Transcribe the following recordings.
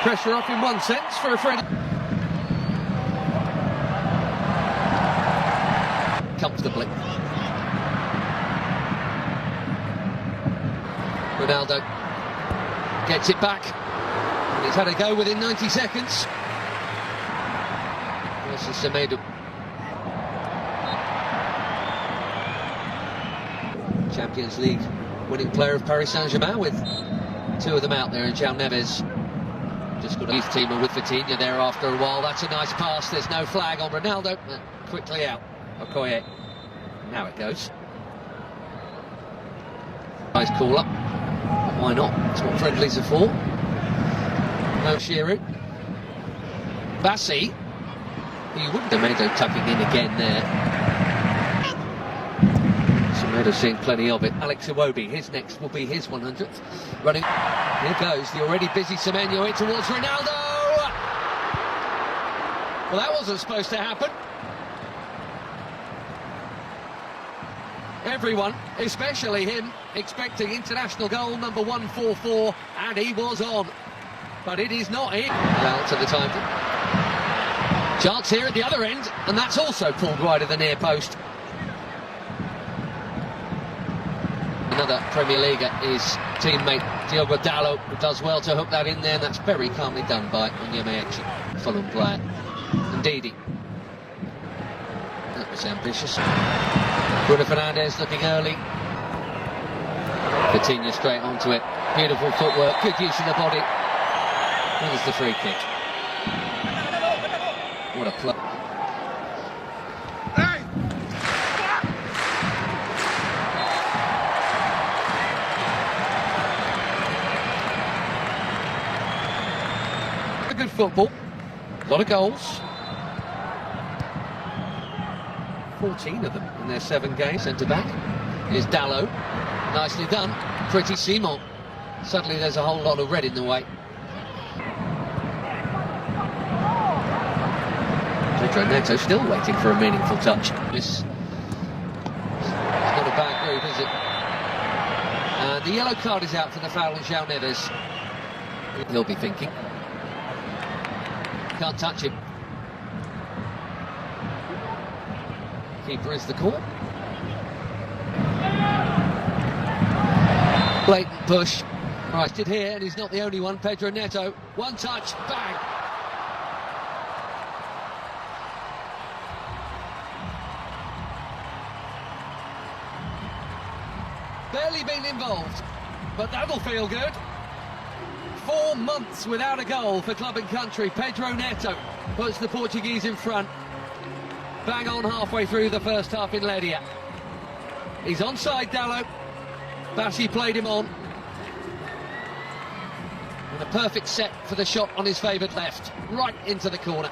pressure off in one sense for a friend. Comfortably. Ronaldo gets it back. And he's had a go within 90 seconds. This is Semedo. Champions League winning player of Paris Saint-Germain, with two of them out there, and João Neves. Just got a youth teamer with Vitinha there after a while. That's a nice pass. There's no flag on Ronaldo. Quickly out. Okoye. Now it goes. Nice call up. Why not? That's what friendlies are for. No Giroud. Bassi. You wouldn't have made it tucking in again there. Semedo seeing plenty of it. Alex Iwobi, his next will be his 100th. Running. Here goes the already busy Semenyo in towards Ronaldo. Well, that wasn't supposed to happen. Everyone, especially him, expecting international goal number 144, and he was on. But it is not in. Well, to the time. Chance here at the other end, and that's also pulled wide of the near post. Another Premier Leaguer is teammate Diogo Dalot, who does well to hook that in there, and that's very calmly done by Onyemaechi, Fulham player. Indeed, that was ambitious. Bruno Fernandes looking early. Vitinha straight onto it. Beautiful footwork, good use of the body. There's the free kick. What a play. Good football, a lot of goals. 14 of them in their 7 games. Centre back is Dalot. Nicely done. Pretty Simon. Suddenly there's a whole lot of red in the way. Pedro Neto still waiting for a meaningful touch. This is not a bad move, is it? And the yellow card is out for the foul on João Neves. He'll be thinking. Can't touch him. Keeper is the call. Blatant push. Right, did here, and he's not the only one. Pedro Neto. One touch, bang. Barely been involved, but that'll feel good. 4 months without a goal for club and country. Pedro Neto puts the Portuguese in front. Bang on halfway through the first half in Ledia. He's onside, Dalot. Bassi played him on. And a perfect set for the shot on his favoured left. Right into the corner.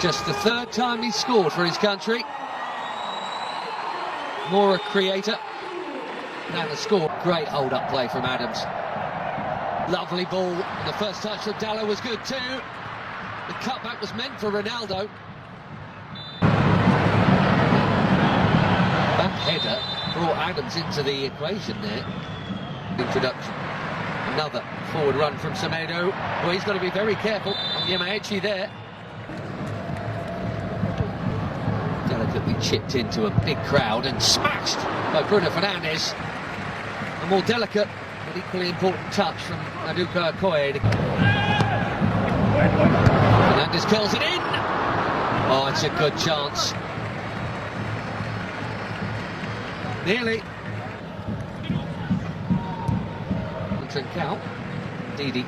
Just the 3rd time he's scored for his country. More a creator than a score. Great hold-up play from Adams. Lovely ball. And the first touch of Dalot was good too. The cutback was meant for Ronaldo. Back header brought Adams into the equation there. Introduction. Another forward run from Semedo. Well, he's got to be very careful. Onyemaechi there. Delicately chipped into a big crowd and smashed by Bruno Fernandes. A more delicate but equally important touch from Okoye. Fernandes curls it in. Oh, it's a good chance. Nearly. Trincao. Didi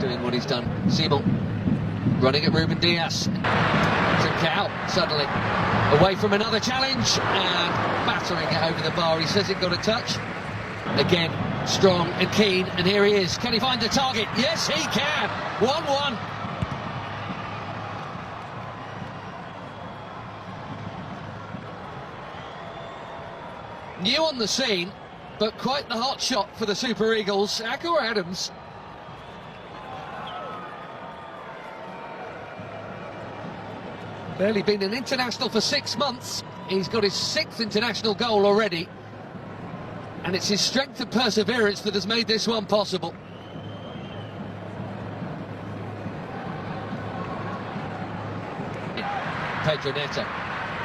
doing what he's done. Simon running at Ruben Diaz. Trincao suddenly away from another challenge and battering it over the bar. He says it got a touch. Again, strong and keen, and here he is. Can he find the target? Yes, he can. 1-1. New on the scene, but quite the hot shot for the Super Eagles. Akor Adams. Barely been an international for 6 months. He's got his 6th international goal already. And it's his strength and perseverance that has made this one possible. Pedro Neto.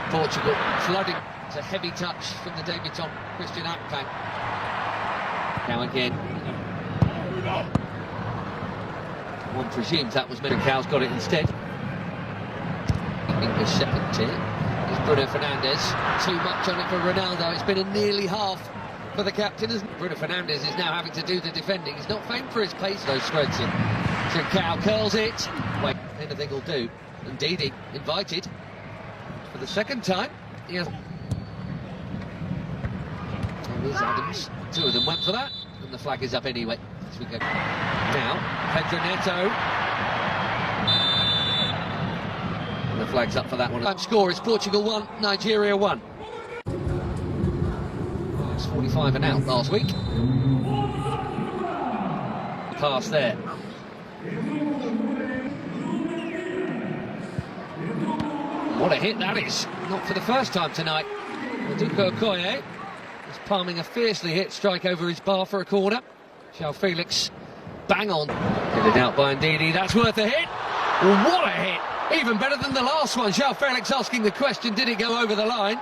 Portugal flooding. It's a heavy touch from the debutant Christian Akpan. Now again. One presumes that was Medical's got it instead. English second tier is Bruno Fernandes. Too much on it for Ronaldo. It's been a nearly half for the captain. Bruno Fernandes is now having to do the defending. He's not famed for his pace. Those spreads in. Trincao curls it. Wait, anything will do. And Didi invited for the second time. Yes. There's Adams. 2 of them went for that, and the flag is up anyway. As we go now, Pedro Neto. And the flag's up for that one. Time score is Portugal 1, Nigeria 1. It's 45 and out last week. Pass there. What a hit that is. Not for the first time tonight. Duko Okoye is palming a fiercely hit strike over his bar for a corner. João Felix, bang on. Hit it out by Ndidi. That's worth a hit. What a hit. Even better than the last one. João Felix asking the question, did it go over the line?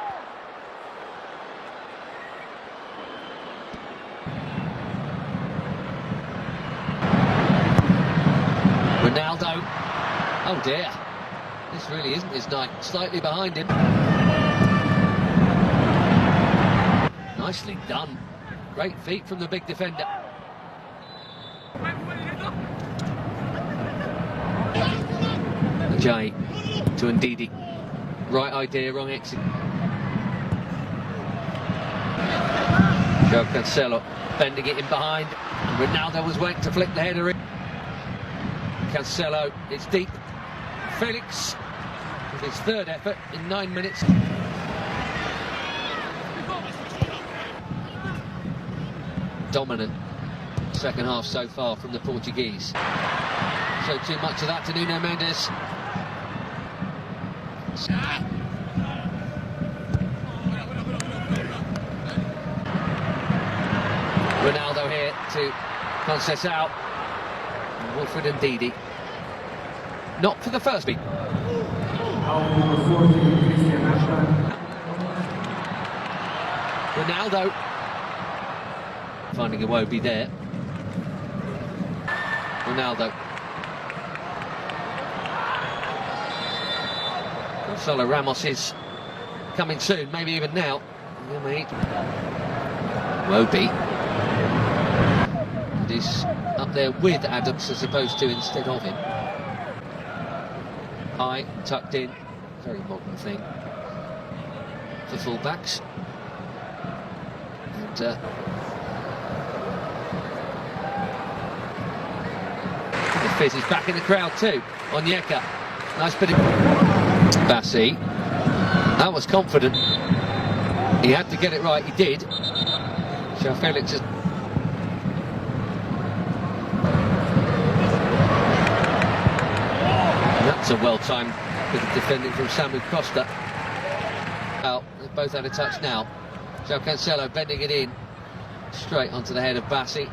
Ronaldo. Oh dear. This really isn't his night. Slightly behind him. Nicely done. Great feet from the big defender. Jay to Ndidi. Right idea, wrong exit. João Cancelo bending it in behind. Ronaldo was waiting to flick the header in. Cancelo, it's deep. Felix with his 3rd effort in 9 minutes. Dominant second half so far from the Portuguese. Showed too much of that to Nuno Mendes. Ronaldo here to Conceição. Wilfred and Ndidi. Not for the first beat. Ronaldo finding a Wobie there. Ronaldo. Gonzalo Ramos is coming soon, maybe even now. Wobie. And he's up there with Adams as opposed to instead of him. High, tucked in, very modern thing for full-backs. And the Fizz is back in the crowd too. Onyeka, nice bit of Bassi. That was confident. He had to get it right, he did. João Felix is... That's a well-timed bit of defending from Samu Costa. Well, they've both had a touch now. João Cancelo bending it in. Straight onto the head of Bassi.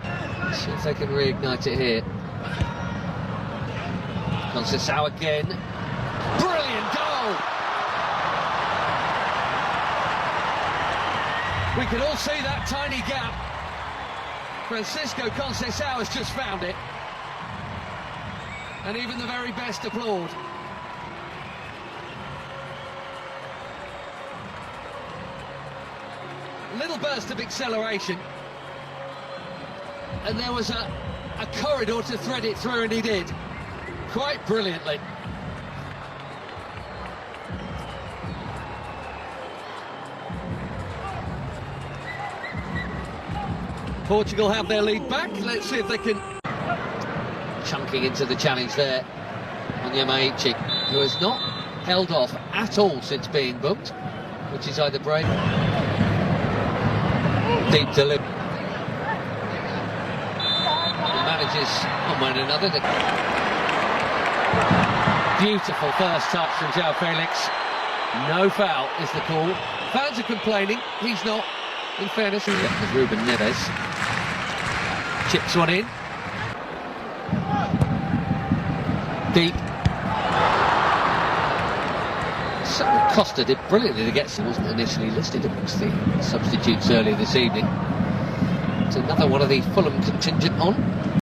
See if they can reignite it here. Conceição again. Brilliant goal! We can all see that tiny gap. Francisco Conceição has just found it. And even the very best applaud. Little burst of acceleration. And there was a corridor to thread it through, and he did. Quite brilliantly. Portugal have their lead back. Let's see if they can... Chunking into the challenge there on Yamaichi, who has not held off at all since being booked, which is either brave. Deep delivery. Manages on one another. Beautiful first touch from João Felix. No foul is the call. Fans are complaining, he's not. In fairness, there's Ruben Neves. Chips one in. Deep. Certainly Costa did brilliantly to get some, wasn't initially listed amongst the substitutes earlier this evening. It's another one of the Fulham contingent on.